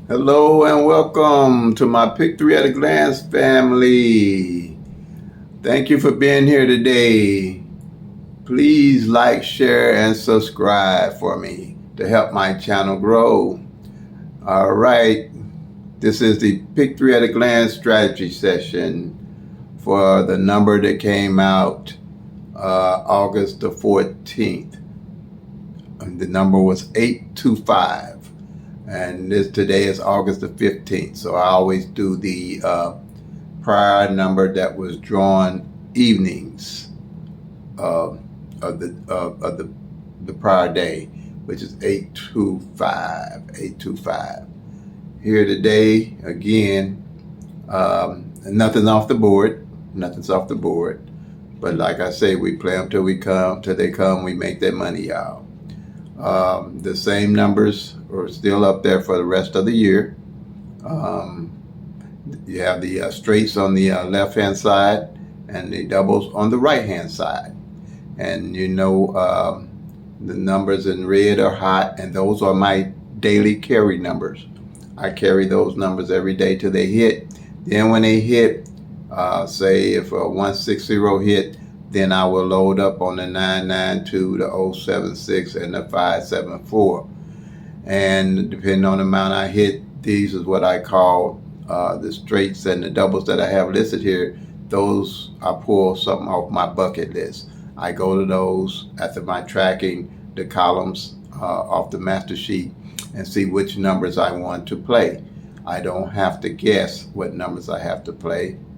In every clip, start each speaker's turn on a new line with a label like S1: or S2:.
S1: Hello and welcome to my Pick-3 at a Glance family. Thank you for being here today. Please like, share, and subscribe for me to help my channel grow. All right, this is the Pick-3 at a Glance strategy session for the number that came out August the 14th. And the number was 825. And today is August the 15th, so I always do the prior number that was drawn evenings of the prior day, which is 825. 825. Here today again, nothing's off the board. Nothing's off the board. But like I say, we play them till they come. We make that money, y'all. The same numbers are still up there for the rest of the year. You have the straights on the left-hand side and the doubles on the right-hand side. And you know the numbers in red are hot, and those are my daily carry numbers. I carry those numbers every day till they hit. Then when they hit, say if a 160 hit, then I will load up on the 992, the 076, and the 574. And depending on the amount I hit, these is what I call the straights and the doubles that I have listed here. Those I pull something off my bucket list. I go to those after my tracking the columns off the master sheet and see which numbers I want to play. I don't have to guess what numbers I have to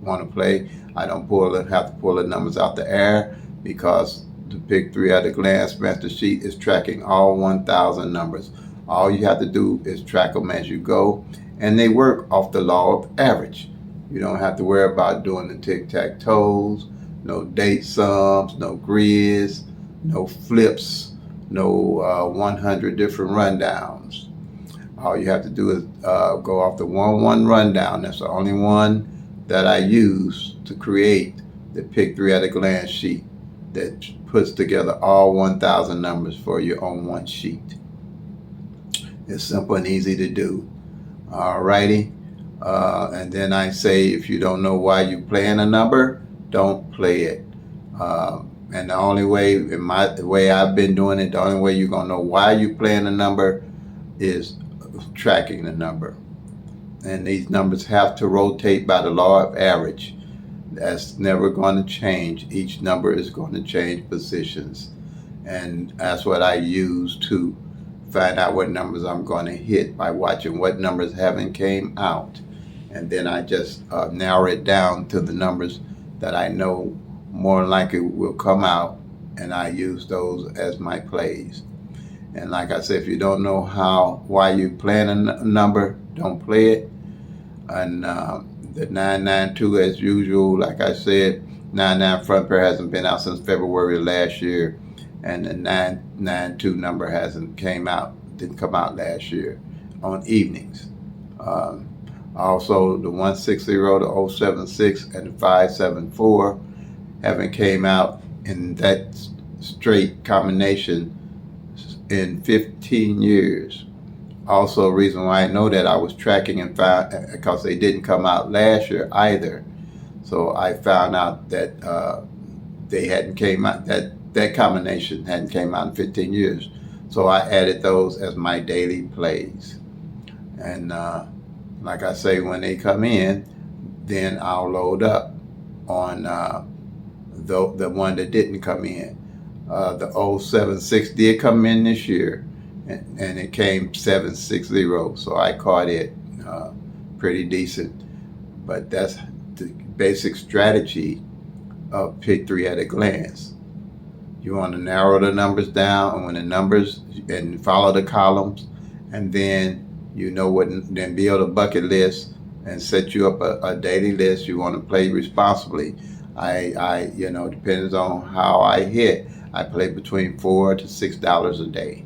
S1: want to play. I don't have to pull the numbers out the air, because the Pick-3 at a Glance master sheet is tracking all 1,000 numbers. All you have to do is track them as you go, and they work off the law of average. You don't have to worry about doing the tic-tac-toes, no date sums, no grids, no flips, no 100 different rundowns. All you have to do is go off the 1-1 rundown. That's the only one that I use to create the Pick-3 at a Glance sheet that puts together all 1,000 numbers for you on one sheet. It's simple and easy to do. Alrighty. And then I say, if you don't know why you're playing a number, don't play it. And the only way, the way I've been doing it, the only way you're going to know why you're playing a number is tracking the number. And these numbers have to rotate by the law of average. That's never going to change. Each number is going to change positions. And that's what I use to find out what numbers I'm going to hit, by watching what numbers haven't came out. And then I just narrow it down to the numbers that I know more likely will come out, and I use those as my plays. And like I said, if you don't know why you're playing a number, don't play it. And the 992, as usual, like I said, 99 front pair hasn't been out since February last year, and the 992 number didn't come out last year on evenings. Also, the 160, the 076, and the 574 haven't came out in that straight combination in 15 years. Also, a reason why I know that, I was tracking and found, because they didn't come out last year either. So I found out that they hadn't came out, that combination hadn't came out in 15 years. So I added those as my daily plays. And like I say, when they come in, then I'll load up on the one that didn't come in. The 076 did come in this year, and it came 760, so I caught it pretty decent. But that's the basic strategy of Pick-3 at a Glance. You want to narrow the numbers down, and when the numbers, and follow the columns, and then you know what, then build a bucket list and set you up a daily list. You want to play responsibly. I depends on how I hit. I play between $4 to $6 a day.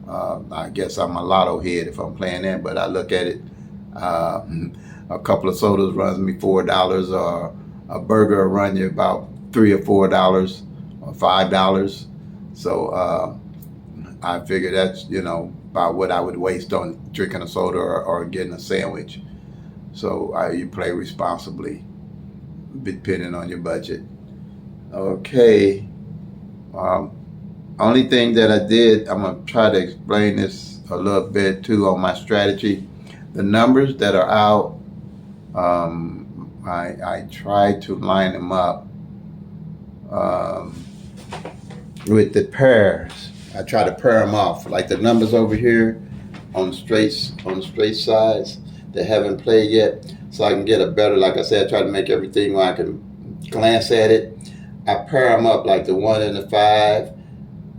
S1: I guess I'm a lotto head if I'm playing that, but I look at it. A couple of sodas runs me $4, or a burger will run you about $3 or $4 or $5. So I figure that's, about what I would waste on drinking a soda or getting a sandwich. So you play responsibly, depending on your budget. Okay. Only thing that I did, I'm going to try to explain this a little bit too on my strategy. The numbers that are out, I try to line them up with the pairs. I try to pair them off, like the numbers over here on the straight sides that haven't played yet, so I can get a better. Like I said, I try to make everything where I can glance at it. I pair them up like the 1 and the 5.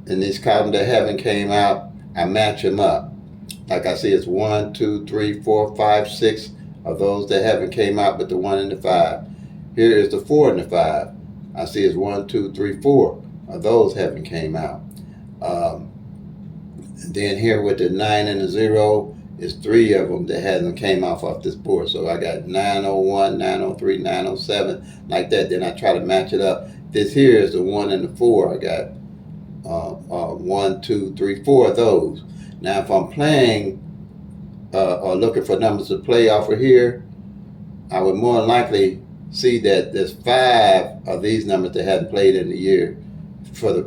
S1: In these columns that haven't came out, I match them up. Like I see, it's 1, 2, 3, 4, 5, 6 of those that haven't came out, but the 1 and the 5. Here is the 4 and the 5. I see it's 1, 2, 3, 4 of those haven't came out. Then here with the 9 and the 0 is 3 of them that hasn't came off this board. So I got 901, 903, 907, like that. Then I try to match it up. This here is the 1 and the 4. I got 1, 2, 3, 4 of those. Now, if I'm playing or looking for numbers to play off of here, I would more than likely see that there's 5 of these numbers that hadn't played in the year for the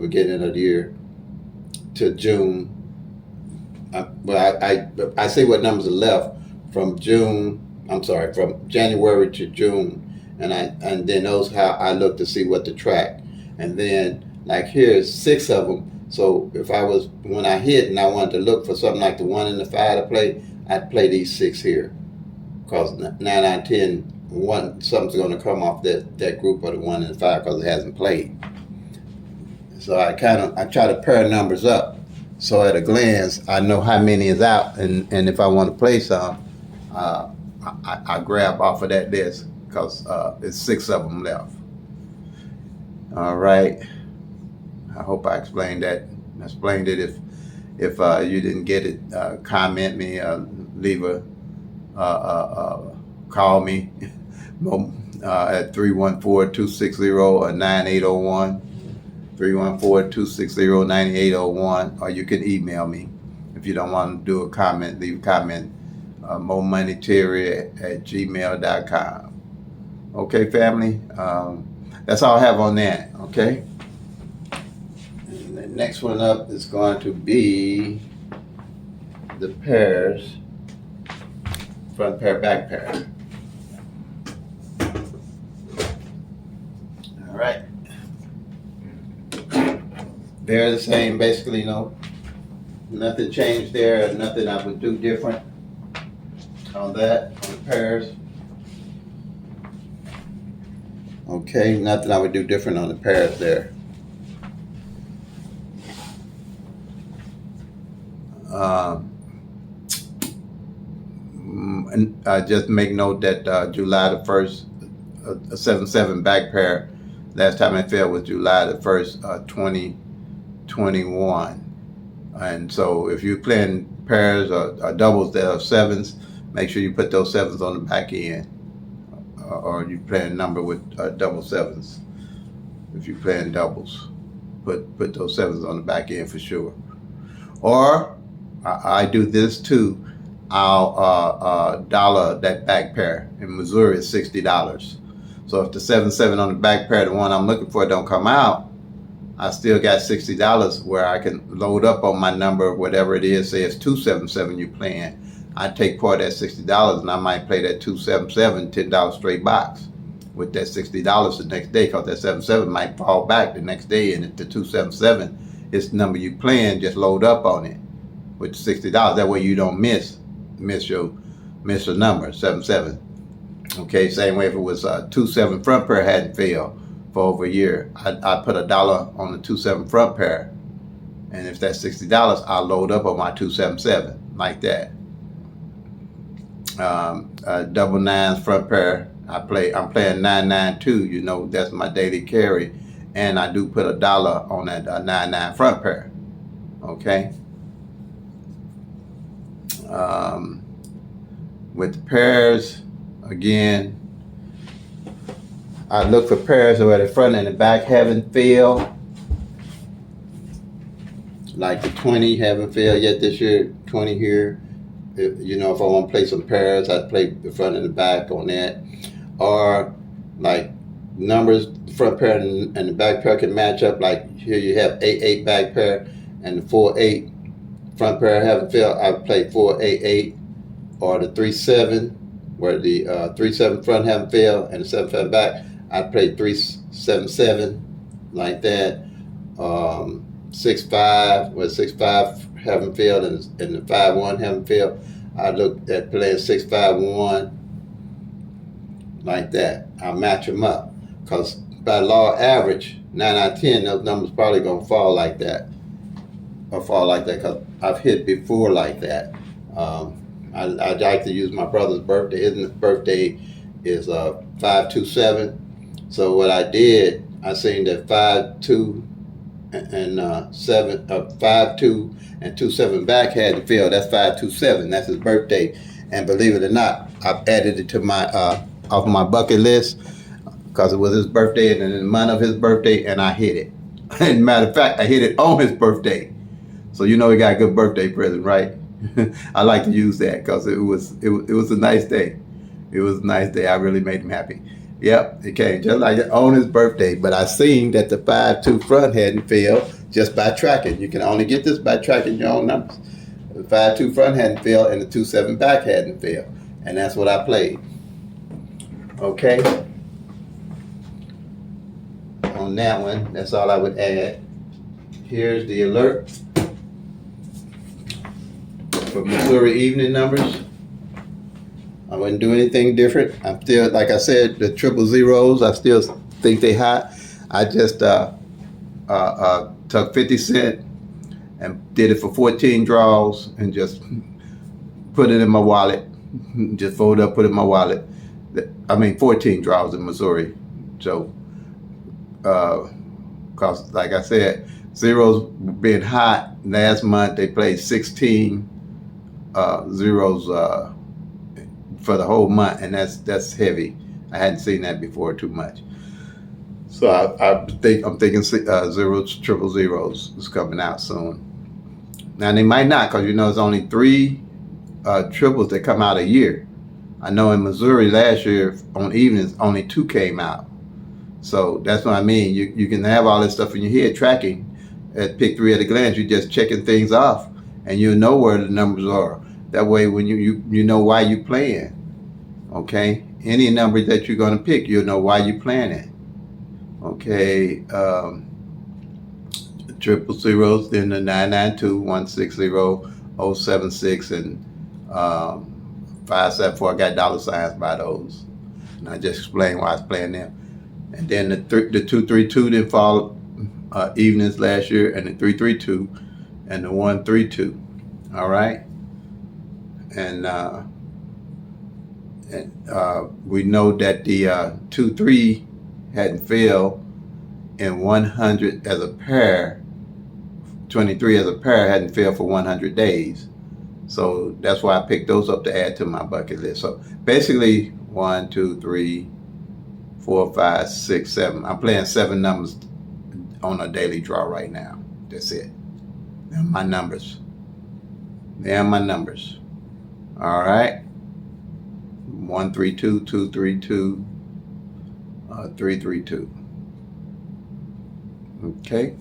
S1: beginning of the year to June. I see what numbers are left from from January to June, and then those how I look to see what to track, and then. Like here's 6 of them. So if when I hit and I wanted to look for something like the 1 and the 5 to play, I'd play these 6 here. Because 9 out of 10, something's going to come off that group of the 1 and the 5 because it hasn't played. So I try to pair numbers up. So at a glance, I know how many is out. And if I want to play some, I grab off of that list because it's 6 of them left. All right. I hope I explained that. I explained it. If you didn't get it, comment me, leave call me at 314-260-9801, 314-260-9801, or you can email me if you don't want to do a comment. Leave a comment, momoneyterry@gmail.com. Okay, family. That's all I have on that. Okay. Next one up is going to be the pairs, front pair, back pair. All right. They're the same, basically, nothing changed there, nothing I would do different on the pairs. Okay, nothing I would do different on the pairs there. And just make note that July the 1st, a 7-7 back pair, last time it fell was July the 1st, 2021. And so if you're playing pairs or doubles that are 7s, make sure you put those 7s on the back end. Or you playing a number with double 7s. If you're playing doubles, put those 7s on the back end for sure. Or I do this too. I'll dollar that back pair. In Missouri, it's $60. So if the 7-7 on the back pair, the one I'm looking for, don't come out, I still got $60 where I can load up on my number, whatever it is. Say it's 277 you're playing. I take part of that $60 and I might play that 277 $10 straight box with that $60 the next day, because that 7-7 might fall back the next day, and if the 277 is the number you playing, just load up on it with $60. That way you don't miss your number, 7-7. Okay, same way if it was 2-7 front pair hadn't failed for over a year, I put $1 on the 2-7 front pair, and if that's $60, I'll load up on my 277 like that. Double 9s front pair, I'm playing 992. That's my daily carry, and I do put $1 on that 9-9 front pair. Okay. With the pairs, again, I look for pairs where the front and the back haven't failed. like the 20 haven't failed yet this year. 20 here. If I want to play some pairs, I'd play the front and the back on that. Or like numbers, the front pair and the back pair can match up. Like here you have 8-8 back pair and the 4-8 front pair haven't failed. I play 4-8-8 or the 3-7 where the 3-7 front haven't failed and the 7-5 back. I play 3-7-7 like that. 6-5 where 6-5 haven't failed and the 5-1 haven't failed. I look at playing 6-5-1 like that. I'll match them up because by law of average, 9 out of 10, those numbers probably gonna fall like that, because I've hit before like that. I like to use my brother's birthday. His birthday is 5-2-7. So what I did, I seen that 5-2 and 5-2 and 2-7 back had to fail. That's 5-2-7. That's his birthday. And believe it or not, I've added it to my off my bucket list because it was his birthday and in the month of his birthday, and I hit it. And matter of fact, I hit it on his birthday. So he got a good birthday present, right? I like to use that because it was a nice day. It was a nice day. I really made him happy. Yep, it came just like it on his birthday. But I seen that the 5-2 front hadn't failed just by tracking. You can only get this by tracking your own numbers. The 5-2 front hadn't failed and the 2-7 back hadn't failed. And that's what I played. Okay. On that one, that's all I would add. Here's the alert for Missouri evening numbers. I wouldn't do anything different. I'm still, like I said, the 000s, I still think they hot. I just took 50 cents and did it for 14 draws and just put it in my wallet. Just fold up, put it in my wallet. 14 draws in Missouri. So, cause like I said, zeros being hot. Last month they played 16 zeros for the whole month, and that's heavy. I hadn't seen that before too much. So I'm thinking zeros, 000s is coming out soon. Now they might not, because it's only 3 triples that come out a year. I know in Missouri last year on evenings only 2 came out. So that's what I mean. You can have all this stuff in your head tracking at Pick-3 at a glance. You're just checking things off, and you'll know where the numbers are. That way, when you know why you're playing. Okay, any number that you're gonna pick, you'll know why you're playing it. Okay, 000s, then the 992, 160, 076, and 574. I got dollar signs by those, and I just explained why I was playing them. And then the 232 didn't fall evenings last year, and the 332 and the 132. All right, and we know that the 2-3 hadn't failed in 100 as a pair. 23 as a pair hadn't failed for 100 days. So that's why I picked those up to add to my bucket list. So basically 1, 2, 3, 4, 5, 6, 7. I'm playing 7 numbers on a daily draw right now. That's it. They're my numbers. All right. 132, 232, 332. Okay.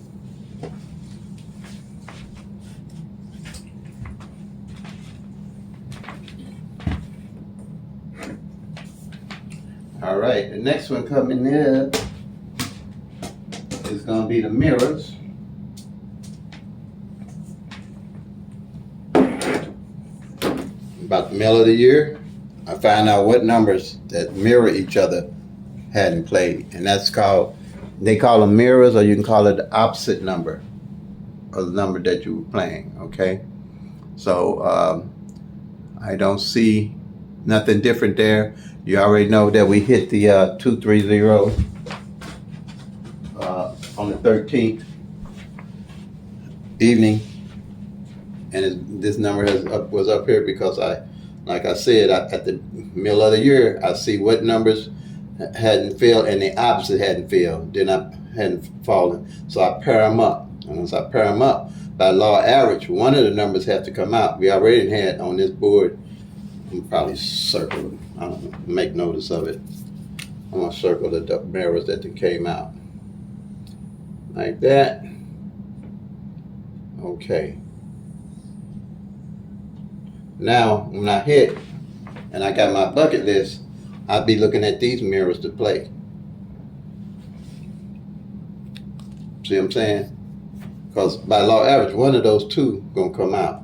S1: All right, the next one coming in is going to be the mirrors. About the middle of the year, I found out what numbers that mirror each other hadn't played, and that's they call them mirrors, or you can call it the opposite number of the number that you were playing. Okay, so I don't see nothing different there. You already know that we hit the 230 on the 13th evening, and this number was up here because like I said, at the middle of the year, I see what numbers hadn't failed and the opposite hadn't failed. Then I hadn't fallen, so I pair them up. And once I pair them up, by law average, one of the numbers have to come out. We already had on this board, I'm probably circle it. I don't know, make notice of it. I'm gonna circle the mirrors that came out. Like that. Okay. Now, when I hit, and I got my bucket list, I'll be looking at these mirrors to play. See what I'm saying? Because by law average, one of those two gonna come out.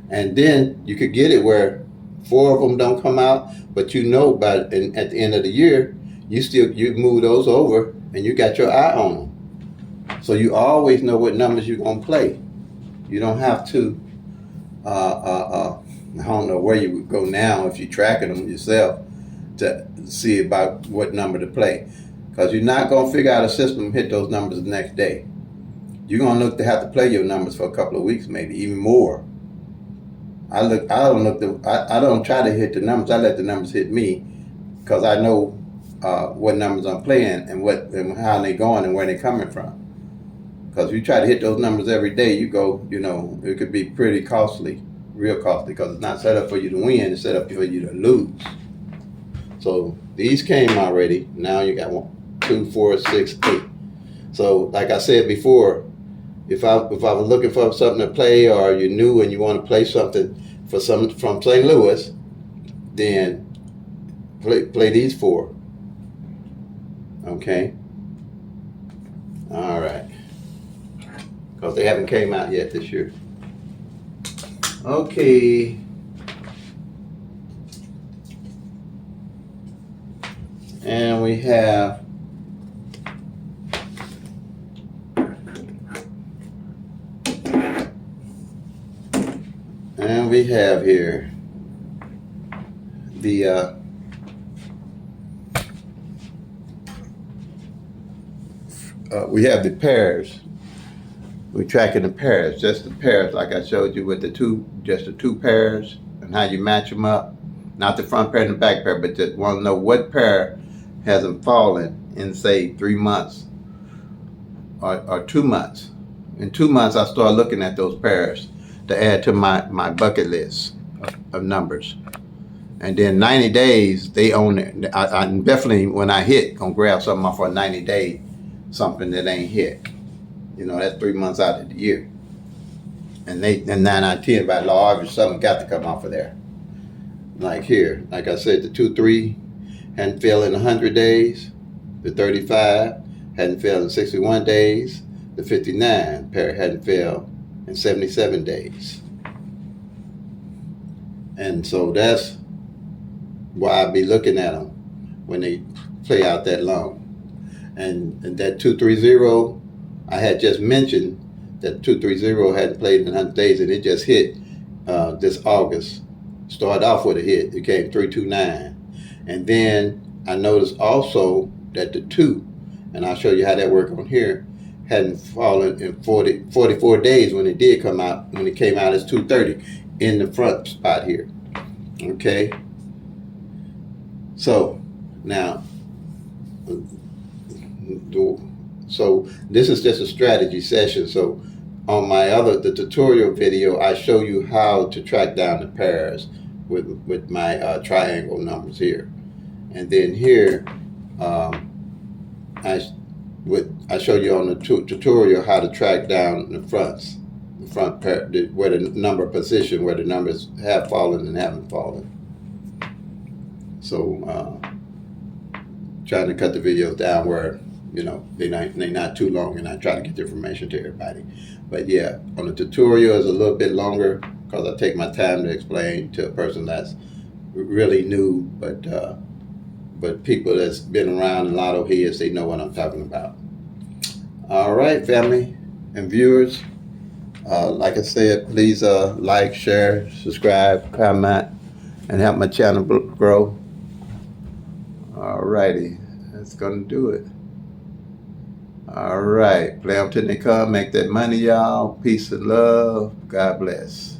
S1: And then you could get it where 4 of them don't come out, but you know at the end of the year, you move those over and you got your eye on them. So you always know what numbers you're gonna play. You don't have to, I don't know where you would go now if you're tracking them yourself to see about what number to play. Because you're not gonna figure out a system and hit those numbers the next day. You're gonna look to have to play your numbers for a couple of weeks, maybe even more. I don't try to hit the numbers. I let the numbers hit me because I know what numbers I'm playing and how they going and where they coming from. Because if you try to hit those numbers every day, it could be pretty costly, real costly, because it's not set up for you to win. It's set up for you to lose. So these came already. Now you got 1, 2, 4, 6, 8. So like I said before, if I was looking for something to play, or you knew and you want to play something from St. Louis, then play these 4. Okay. All right. Because they haven't came out yet this year. Okay. And we have here the we have the pairs. We're tracking the pairs, just the pairs, like I showed you with the two pairs and how you match them up. Not the front pair and the back pair, but just want to know what pair hasn't fallen in, say, 3 months or 2 months. In 2 months, I start looking at those pairs to add to my bucket list of numbers. And then 90 days, they own it. I definitely, when I hit, gonna grab something off for a 90-day, something that ain't hit. That's 3 months out of the year. And 9 out of 10 by law average, something got to come off of there. Like here, like I said, the 2-3 hadn't failed in 100 days. The 35 hadn't failed in 61 days. The 59 pair hadn't failed in 77 days. And so that's why I be looking at them when they play out that long. And that 230, I had just mentioned that 230 hadn't played in 100 days, and it just hit this August. Started off with a hit. It came 329. And then I noticed also that the 2, and I'll show you how that worked on here, hadn't fallen in 44 days when it did come out, when it came out as 230 in the front spot here. Okay. So now, so this is just a strategy session. So on the tutorial video, I show you how to track down the pairs with my triangle numbers here. And then here, I show you on the tutorial how to track down the front pair, where the number position, where the numbers have fallen and haven't fallen. So trying to cut the videos down where they're not too long, and I try to get the information to everybody. But yeah, on the tutorial is a little bit longer because I take my time to explain to a person that's really new, but people that's been around in lotto heads, they know what I'm talking about. All right, family and viewers, like I said, please like, share, subscribe, comment, and help my channel grow. All righty, that's gonna do it. All right, play them till they come, make that money, y'all. Peace and love. God bless.